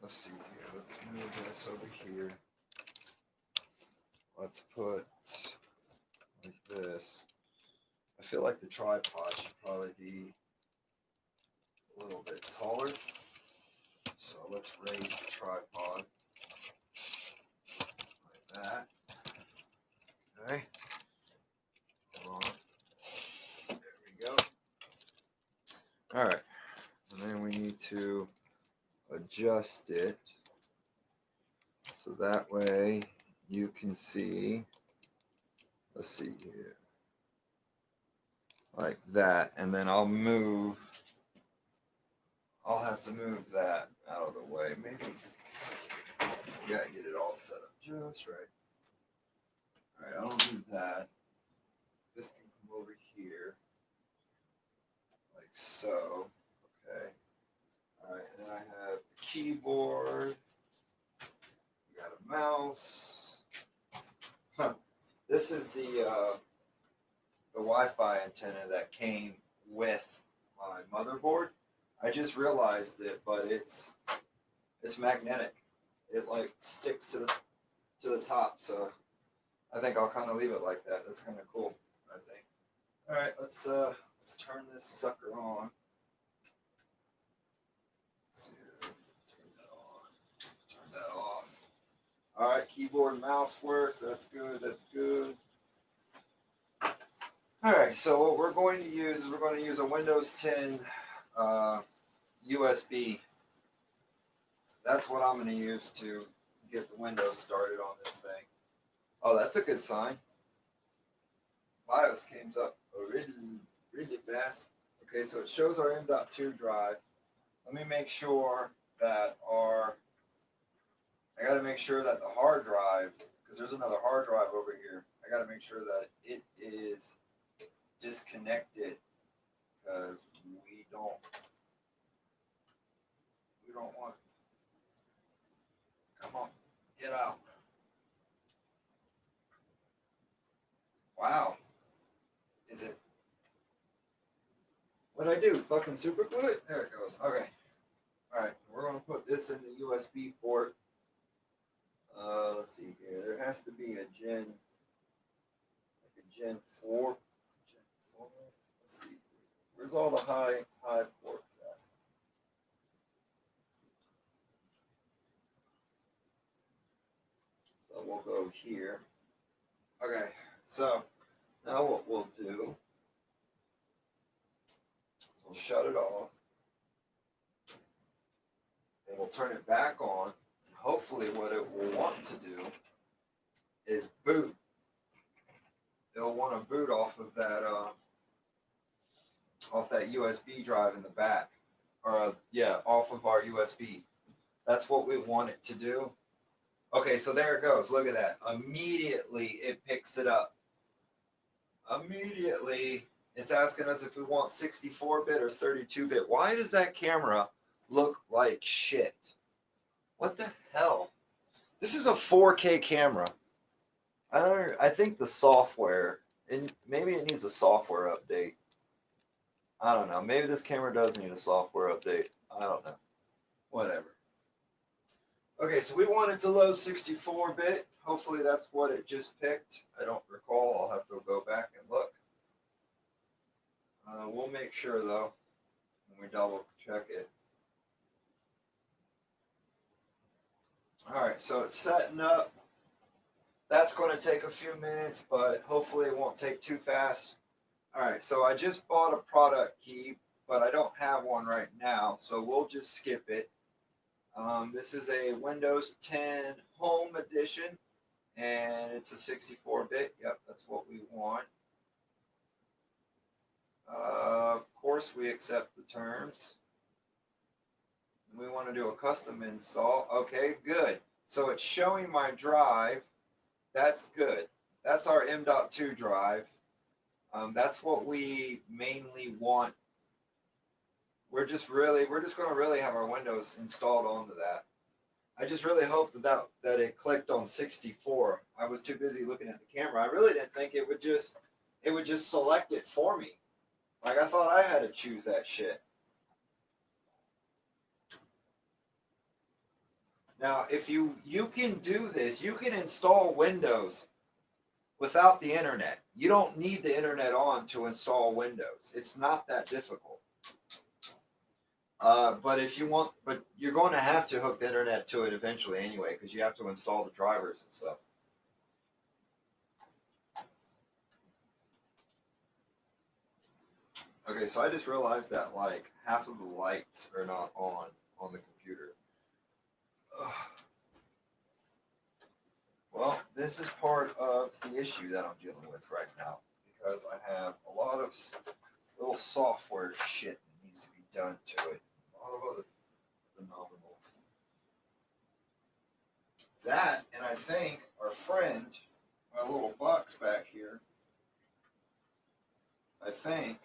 let's see here. Let's move this over here. Let's put like this. I feel like the tripod should probably be a little bit taller. So let's raise the tripod like that. Okay. Hold on. There we go. Alright. And then we need to adjust it so that way you can see, let's see here, like that. And then I'll have to move that out of the way. Maybe, gotta get it all set up just right. Alright, I'll do that. This can come over here, like so. Okay. Alright, and then I have the keyboard. We got a mouse. Huh. This is the Wi-Fi antenna that came with my motherboard. I just realized it, but it's magnetic. It like sticks to the top, so I think I'll kind of leave it like that. That's kind of cool, I think. All right, let's turn this sucker on. Let's see, turn that on. Turn that off. All right, keyboard and mouse works. That's good. That's good. All right, so what we're going to use is we're going to use a Windows 10 USB. That's what I'm going to use to get the Windows started on this thing. Oh, that's a good sign. BIOS came up really fast. Okay, so it shows our M.2 drive. Let me make sure that I got to make sure that the hard drive, because there's another hard drive over here, I got to make sure that it is disconnected, because we don't want, come on, get out. Wow. Is it, what'd I do, fucking super glue it? There it goes. Okay. Alright, we're going to put this in the USB port. Let's see here. There has to be a Gen 4. Gen 4. Let's see. Where's all the high ports at? So we'll go here. Okay, so now what we'll do is we'll shut it off. And we'll turn it back on. And hopefully what it will want to do is boot. It'll want to boot off of that USB drive in the back. Or yeah, off of our USB. That's what we want it to do. Okay, so there it goes. Look at that. Immediately it picks it up. Immediately it's asking us if we want 64-bit or 32-bit. Why does that camera look like shit? What the hell? This is a 4K camera. I think the software, and maybe it needs a software update. I don't know. Maybe this camera does need a software update. I don't know. Whatever. Okay, so we want it to load 64-bit. Hopefully that's what it just picked. I don't recall. I'll have to go back and look. We'll make sure, though, when we double check it. Alright, so it's setting up. That's going to take a few minutes, but hopefully it won't take too fast. Alright, so I just bought a product key, but I don't have one right now, so we'll just skip it. This is a Windows 10 Home Edition, and it's a 64-bit. Yep, that's what we want. Of course, we accept the terms. We want to do a custom install. Okay, good. So it's showing my drive. That's good. That's our M.2 drive. That's what we mainly want. We're just going to really have our Windows installed onto that. I just really hope that it clicked on 64. I was too busy looking at the camera. I really didn't think it would just select it for me. Like, I thought I had to choose that shit. Now, if you can do this, you can install Windows without the internet. You don't need the internet on to install Windows. It's not that difficult. But if you want, but you're going to have to hook the internet to it eventually anyway, because you have to install the drivers and stuff. Okay, so I just realized that like half of the lights are not on the computer. Ugh. Well, this is part of the issue that I'm dealing with right now, because I have a lot of little software shit that needs to be done to it. A lot of other phenomenals. That, and I think our friend, my little box back here, I think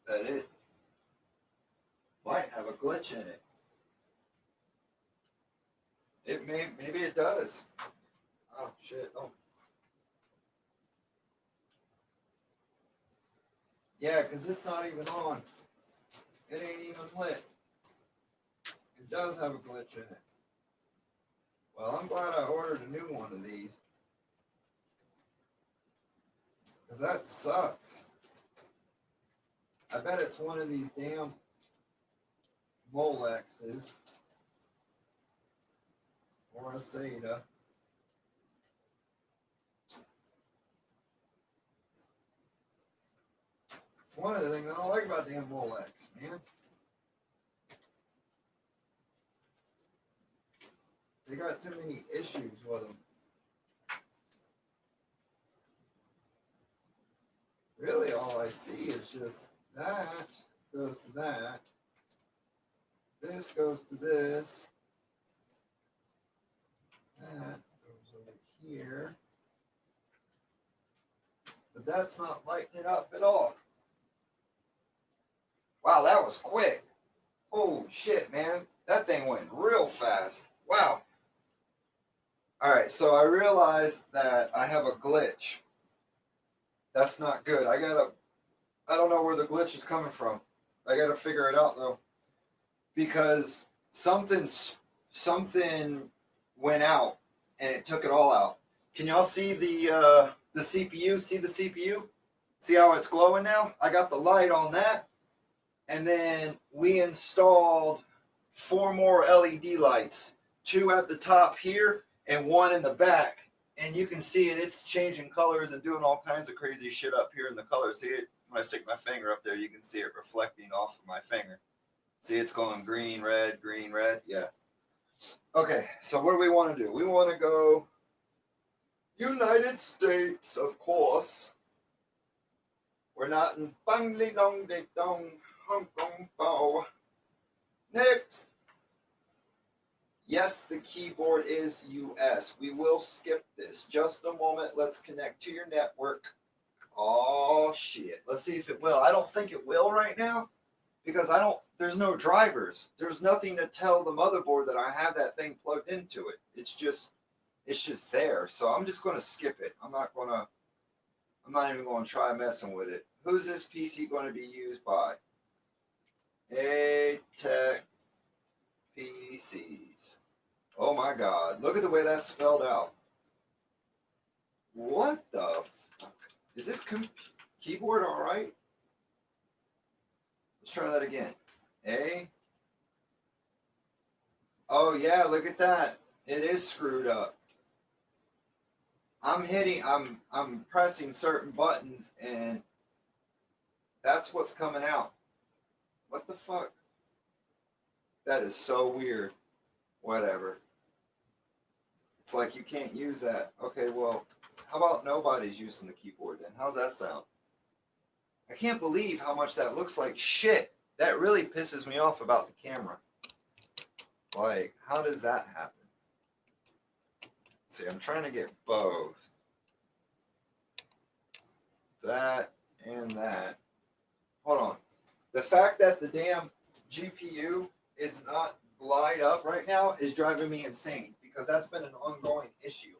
that it might have a glitch in it. Maybe it does. Oh shit! Oh. Yeah, because it's not even on. It ain't even lit. It does have a glitch in it. Well, I'm glad I ordered a new one of these. Because that sucks. I bet it's one of these damn Molexes. Or a SATA. It's one of the things I don't like about damn Molex, man. They got too many issues with them. Really, all I see is just that goes to that. This goes to this. That goes over here. But that's not lighting it up at all. Wow, that was quick. Oh shit, man. That thing went real fast. Wow. Alright, so I realized that I have a glitch. That's not good. I don't know where the glitch is coming from. I gotta figure it out though. Because something went out and it took it all out. Can y'all see the CPU? See the CPU? See how it's glowing now? I got the light on that. And then we installed 4 more LED lights. 2 at the top here and 1 in the back. And you can see it, it's changing colors and doing all kinds of crazy shit up here in the color. See it? When I stick my finger up there, you can see it reflecting off of my finger. See, it's going green, red, yeah. Okay, so what do we want to do? We want to go United States, of course. We're not in Bangli Dong De Dong, Hong Kong Bao. Next. Yes, the keyboard is US. We will skip this. Just a moment. Let's connect to your network. Oh, shit. Let's see if it will. I don't think it will right now because there's no drivers. There's nothing to tell the motherboard that I have that thing plugged into it. It's just there. So I'm just going to skip it. I'm not even going to try messing with it. Who's this PC going to be used by? A-Tech PCs. Oh my God. Look at the way that's spelled out. What the fuck? Is this keyboard all right? Let's try that again. Oh yeah, look at that. It is screwed up. I'm pressing certain buttons and that's what's coming out. What the fuck? That is so weird. Whatever. It's like you can't use that. Okay, well, how about nobody's using the keyboard then? How's that sound? I can't believe how much that looks like shit. That really pisses me off about the camera. Like, how does that happen? See, I'm trying to get both. That and that. Hold on. The fact that the damn GPU is not light up right now is driving me insane because that's been an ongoing issue.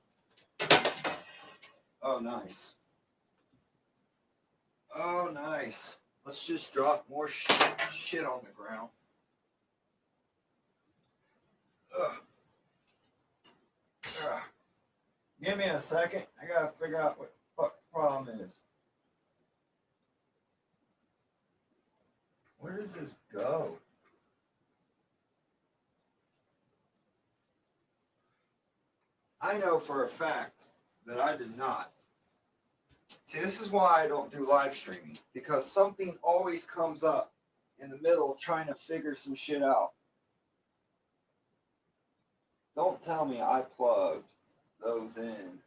Oh, nice. Oh, nice. Let's just drop more shit on the ground. Ugh. Give me a second. I gotta figure out what the fuck the problem is. Where does this go? I know for a fact that I did not. See, this is why I don't do live streaming, because something always comes up in the middle of trying to figure some shit out. Don't tell me I plugged those in.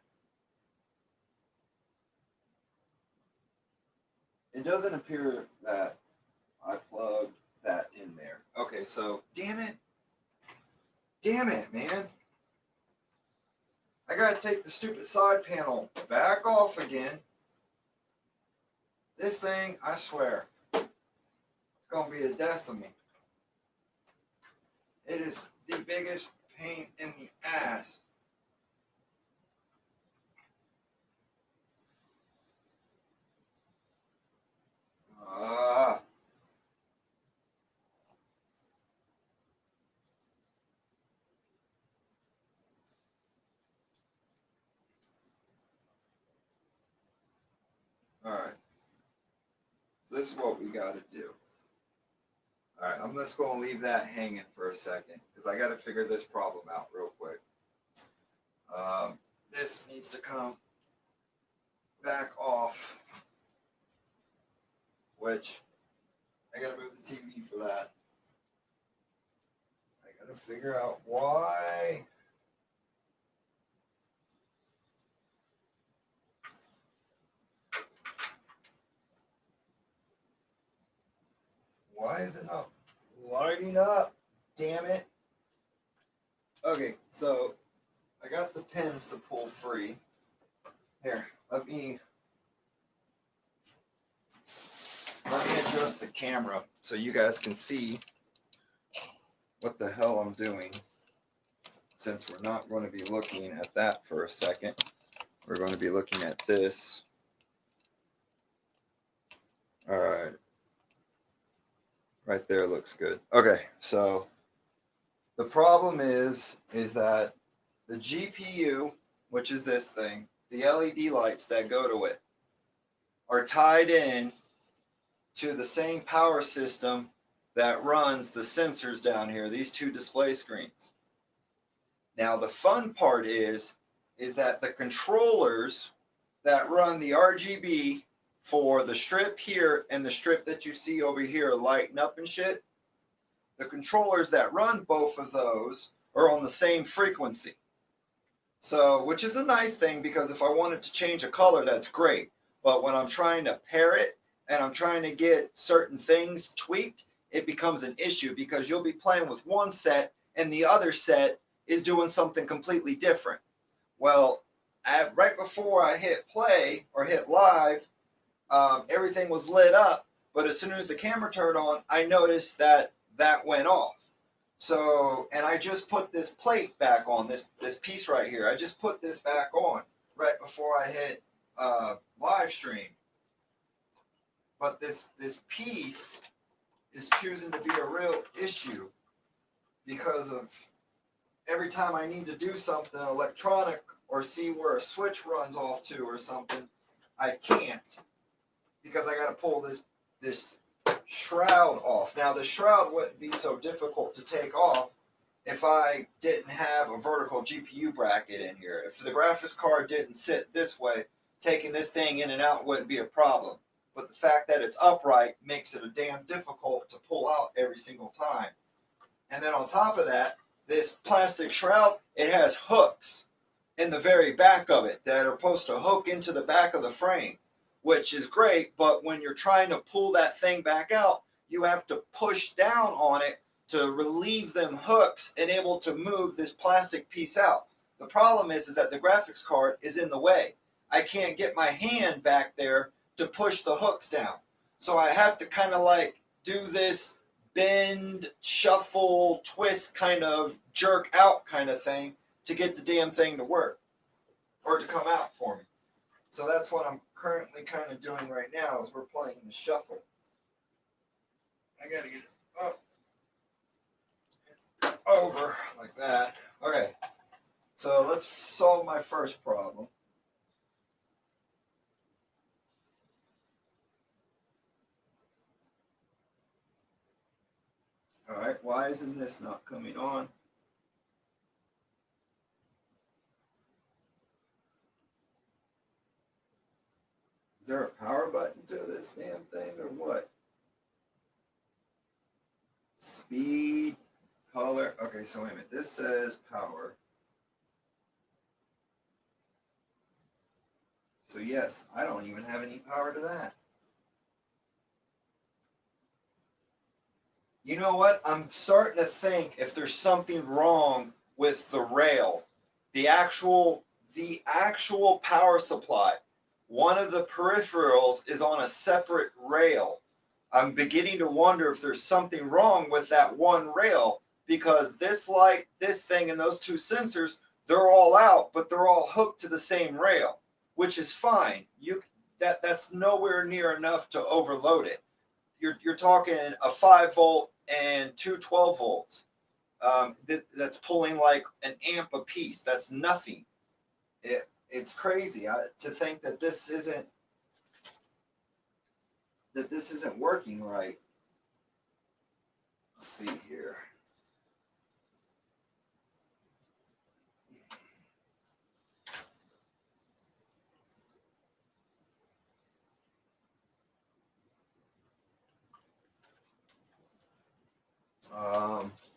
It doesn't appear that I plugged that in there. Okay, so damn it. Damn it, man. I gotta take the stupid side panel back off again. This thing, I swear, it's gonna be the death of me. It is the biggest pain in the ass. Alright. So this is what we gotta do. Alright, I'm just gonna leave that hanging for a second, because I gotta figure this problem out real quick. This needs to come back off, which I gotta move the TV for that. I gotta figure out why. Why is it not lighting up? Damn it. Okay, so I got the pins to pull free. Here, let me adjust the camera so you guys can see what the hell I'm doing. Since we're not going to be looking at that for a second, we're going to be looking at this. All right. Right there looks good. Okay, so the problem is that the GPU, which is this thing, the LED lights that go to it, are tied in to the same power system that runs the sensors down here, these two display screens. Now the fun part is that the controllers that run the RGB for the strip here and the strip that you see over here lighting up and shit, the controllers that run both of those are on the same frequency. So, which is a nice thing, because if I wanted to change a color, that's great. But when I'm trying to pair it and I'm trying to get certain things tweaked, it becomes an issue, because you'll be playing with one set and the other set is doing something completely different. Well, right before I hit play or hit live, everything was lit up, but as soon as the camera turned on, I noticed that went off. So, and I just put this plate back on, this piece right here. I just put this back on right before I hit live stream. But this piece is choosing to be a real issue, because of every time I need to do something electronic or see where a switch runs off to or something, I can't, because I got to pull this shroud off. Now the shroud wouldn't be so difficult to take off if I didn't have a vertical GPU bracket in here. If the graphics card didn't sit this way, taking this thing in and out wouldn't be a problem. But the fact that it's upright makes it a damn difficult to pull out every single time. And then on top of that, this plastic shroud, it has hooks in the very back of it that are supposed to hook into the back of the frame, which is great, but when you're trying to pull that thing back out, you have to push down on it to relieve them hooks and able to move this plastic piece out. The problem is that the graphics card is in the way. I can't get my hand back there to push the hooks down. So I have to kind of like do this bend, shuffle, twist, kind of jerk out kind of thing to get the damn thing to work or to come out for me. So that's what I'm currently kind of doing right now, is we're playing the shuffle. I gotta get it up, over like that. Okay, So let's solve my first problem. All right, why isn't this not coming on? Is there a power button to this damn thing or what? Speed, color. Okay, so wait a minute. This says power. So yes, I don't even have any power to that. You know what? I'm starting to think if there's something wrong with the rail, the actual power supply. One of the peripherals is on a separate rail. I'm beginning to wonder if there's something wrong with that one rail because this light, this thing, and those two sensors, they're all out, but they're all hooked to the same rail, which is fine. That's nowhere near enough to overload it. You're talking a 5 volt and two 12 volts. That's pulling like an amp a piece. That's nothing. It's crazy to think that this isn't working right. Let's see here.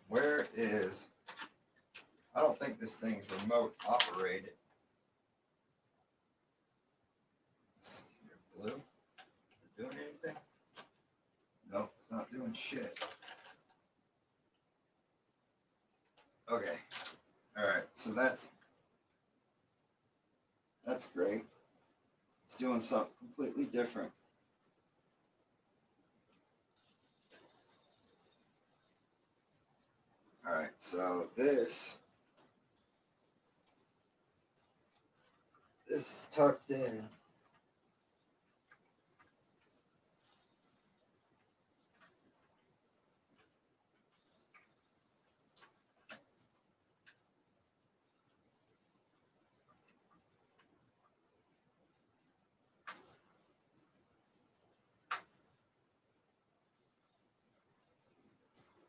Where is? I don't think this thing's remote operated. Let's see here, blue. Is it doing anything? No, it's not doing shit. Okay. All right. So that's great. It's doing something completely different. All right. So this is tucked in.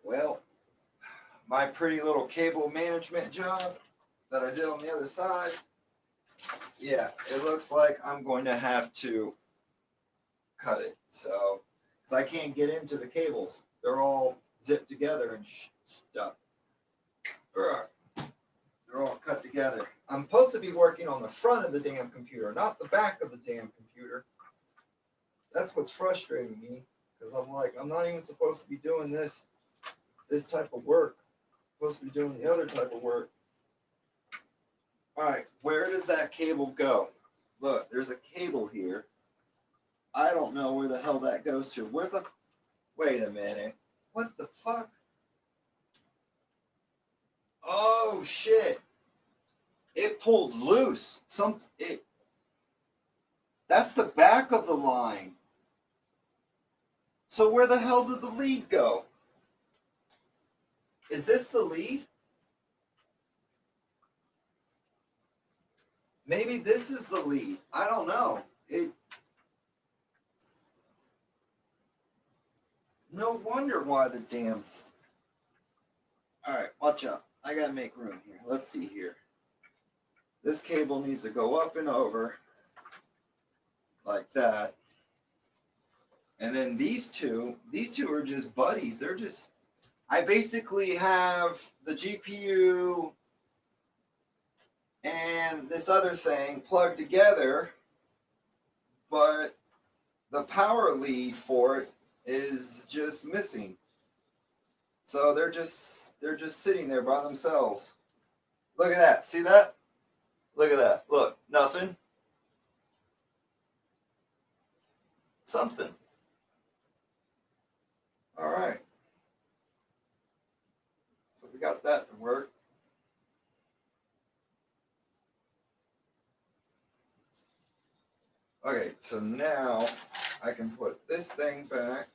Well, my pretty little cable management job that I did on the other side, yeah, it looks like I'm going to have to cut it. So, because I can't get into the cables. They're all zipped together and stuff. They're all cut together. I'm supposed to be working on the front of the damn computer, not the back of the damn computer. That's what's frustrating me, because I'm like, I'm not even supposed to be doing this type of work. I'm supposed to be doing the other type of work. All right, where does that cable go? Look, there's a cable here. I don't know where the hell that goes to. Wait a minute. What the fuck? Oh shit. It pulled loose. That's the back of the line. So where the hell did the lead go? Is this the lead? Maybe this is the lead. I don't know. No wonder why the damn... Alright, watch out. I gotta make room here. Let's see here. This cable needs to go up and over like that. And then these two are just buddies. They're just... I basically have the GPU and this other thing plugged together, but the power lead for it is just missing. So they're just sitting there by themselves. Look at that. See that? Look at that. Look, nothing. Something. All right. So we got that to work. Okay, so now I can put this thing back.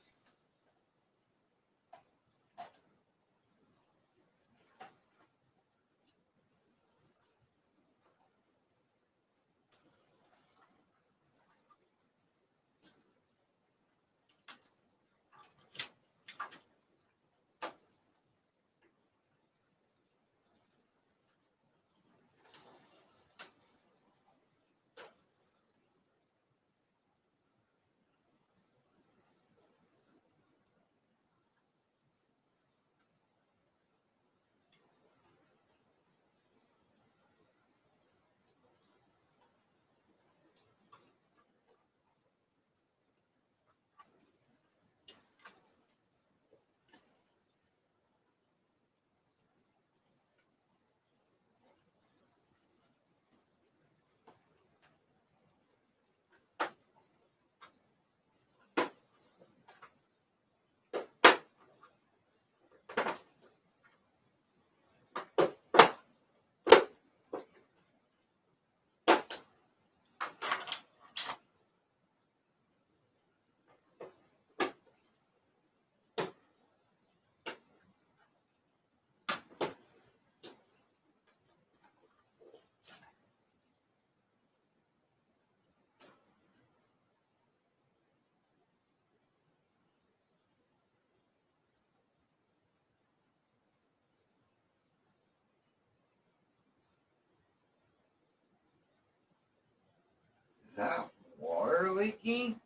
Is that water leaking?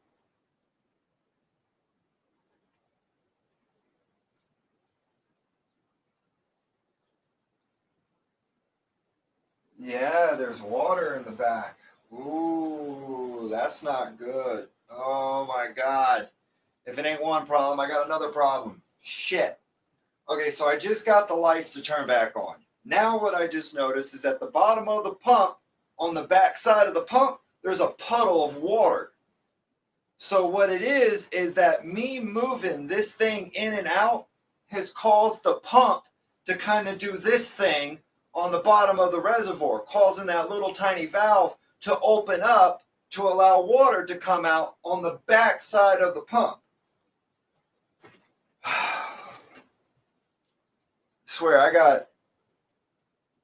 Yeah, there's water in the back. Ooh, that's not good. Oh my God. If it ain't one problem, I got another problem. Shit. Okay, so I just got the lights to turn back on. Now what I just noticed is at the bottom of the pump, on the back side of the pump, there's a puddle of water. So what it is that me moving this thing in and out has caused the pump to kind of do this thing on the bottom of the reservoir, causing that little tiny valve to open up to allow water to come out on the back side of the pump. I swear I got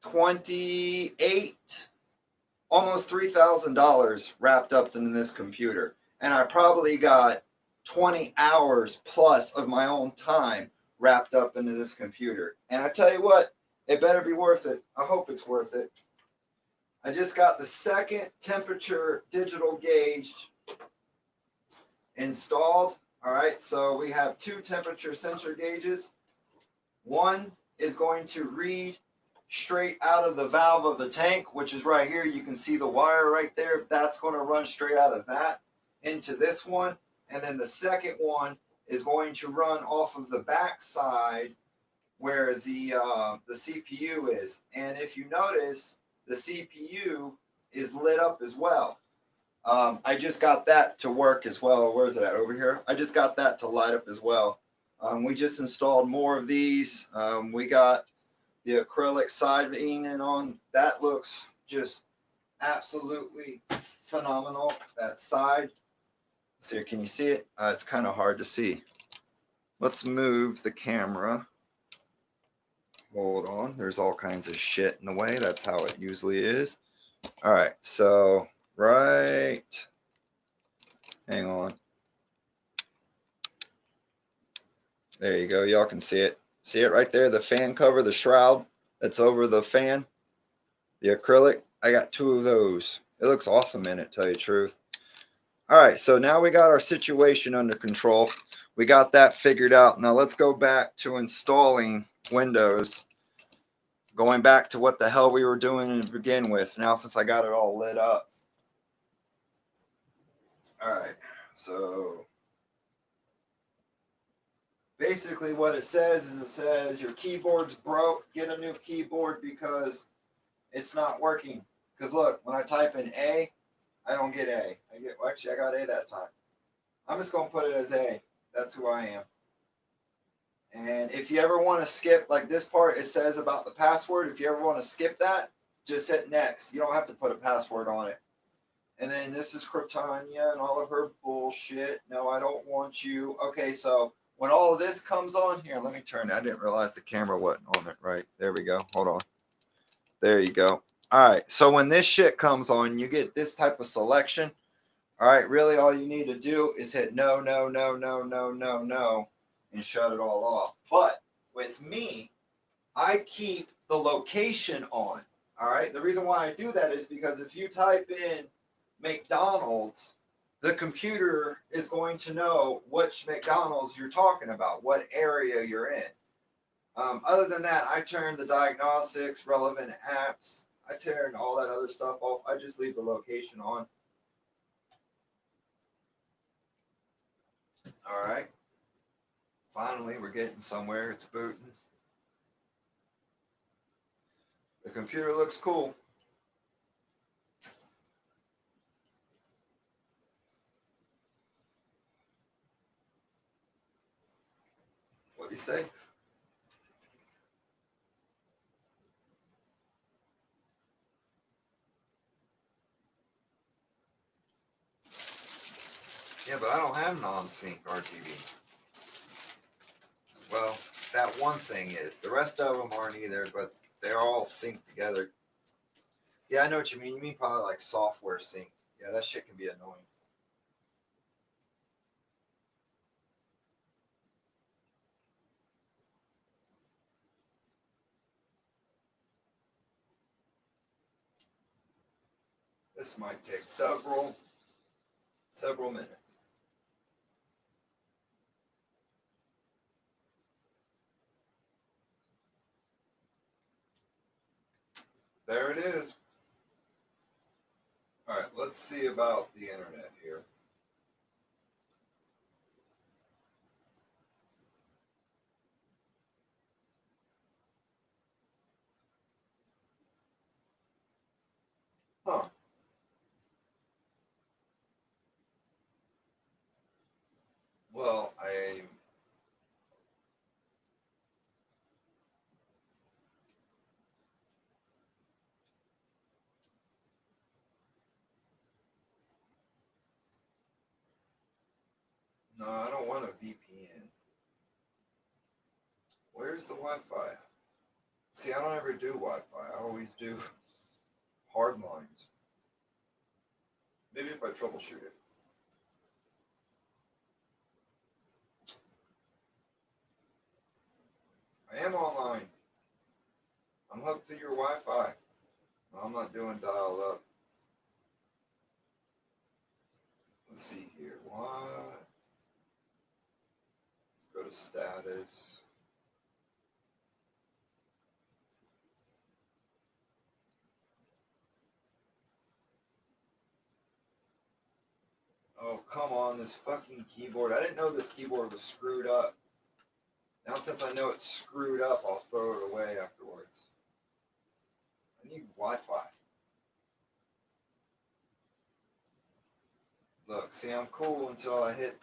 28, almost $3,000 wrapped up in this computer. And I probably got 20 hours plus of my own time wrapped up into this computer. And I tell you what, it better be worth it. I hope it's worth it. I just got the second temperature digital gauge installed. All right, so we have two temperature sensor gauges. One is going to read straight out of the valve of the tank, which is right here. You can see the wire right there. That's going to run straight out of that into this one. And then the second one is going to run off of the back side where the CPU is. And if you notice, the CPU is lit up as well. I just got that to work as well. Where's it at? Over here. I just got that to light up as well. We just installed more of these. We got the acrylic siding on. That looks just absolutely phenomenal. That side. So can you see it? It's kind of hard to see. Let's move the camera. Hold on. There's all kinds of shit in the way. That's how it usually is. All right. So, right. Hang on. There you go. Y'all can see it. See it right there? The fan cover, the shroud that's over the fan. The acrylic. I got two of those. It looks awesome in it, tell you the truth. All right. So now we got our situation under control. We got that figured out. Now let's go back to installing Windows. Going back to what the hell we were doing to begin with. Now since I got it all lit up. All right. So basically what it says is it says your keyboard's broke. Get a new keyboard because it's not working. Because look, when I type in A, I don't get A. Well, actually, I got A that time. I'm just going to put it as A. That's who I am. And if you ever want to skip, like this part, it says about the password. If you ever want to skip that, just hit next. You don't have to put a password on it. And then this is Cortania and all of her bullshit. No, I don't want you. Okay, so when all of this comes on here, let me turn it. I didn't realize the camera wasn't on it right. There we go. Hold on. There you go. All right, so when this shit comes on, you get this type of selection. All right, really all you need to do is hit no, no, no, no, no, no, no, and shut it all off. But with me, I keep the location on. All right, the reason why I do that is because if you type in McDonald's, the computer is going to know which McDonald's you're talking about, what area you're in. Other than that, I turn the diagnostics, relevant apps, I turn all that other stuff off. I just leave the location on. All right. Finally, we're getting somewhere. It's booting. The computer looks cool. What do you say? Yeah, but I don't have non-sync RGB. Well, that one thing is. The rest of them aren't either, but they're all synced together. Yeah, I know what you mean. You mean probably like software synced. Yeah, that shit can be annoying. This might take several. several minutes. There it is. All right, let's see about the internet here. Huh. Well, no, I don't want a VPN. Where's the Wi-Fi? See, I don't ever do Wi-Fi. I always do hard lines. Maybe if I troubleshoot it. I am online. I'm hooked to your Wi-Fi. No, I'm not doing dial-up. Let's see here. What? Let's go to status. Oh, come on, this fucking keyboard. I didn't know this keyboard was screwed up. Now, since I know it's screwed up, I'll throw it away afterwards. I need Wi-Fi. Look, see, I'm cool until I hit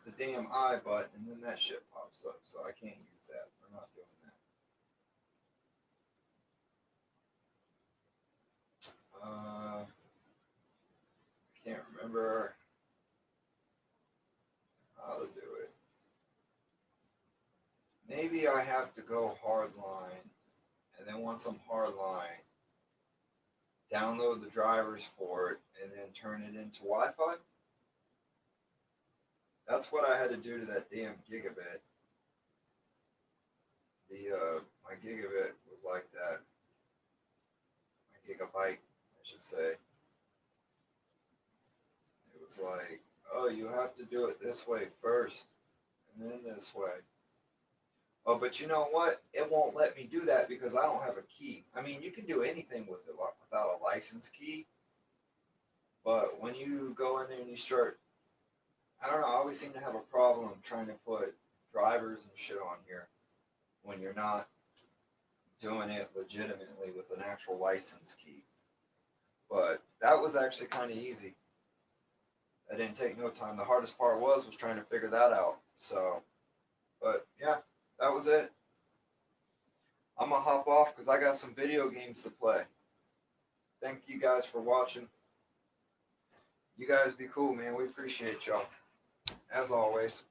the damn I button, and then that shit pops up, so I can't use that. We're not doing that. Can't remember how to do it. Maybe I have to go hardline, and then once I'm hardline, download the drivers for it, and then turn it into Wi-Fi. That's what I had to do to that damn gigabit. My gigabit was like that. My gigabyte, I should say. It was like, oh, you have to do it this way first, and then this way. Oh, but you know what? It won't let me do that because I don't have a key. I mean, you can do anything with it without a license key. But when you go in there and you start, I don't know, I always seem to have a problem trying to put drivers and shit on here when you're not doing it legitimately with an actual license key. But that was actually kind of easy. That didn't take no time. The hardest part was trying to figure that out. So, but yeah, that was it. I'm gonna hop off because I got some video games to play. Thank you guys for watching. You guys be cool, man. We appreciate y'all. As always.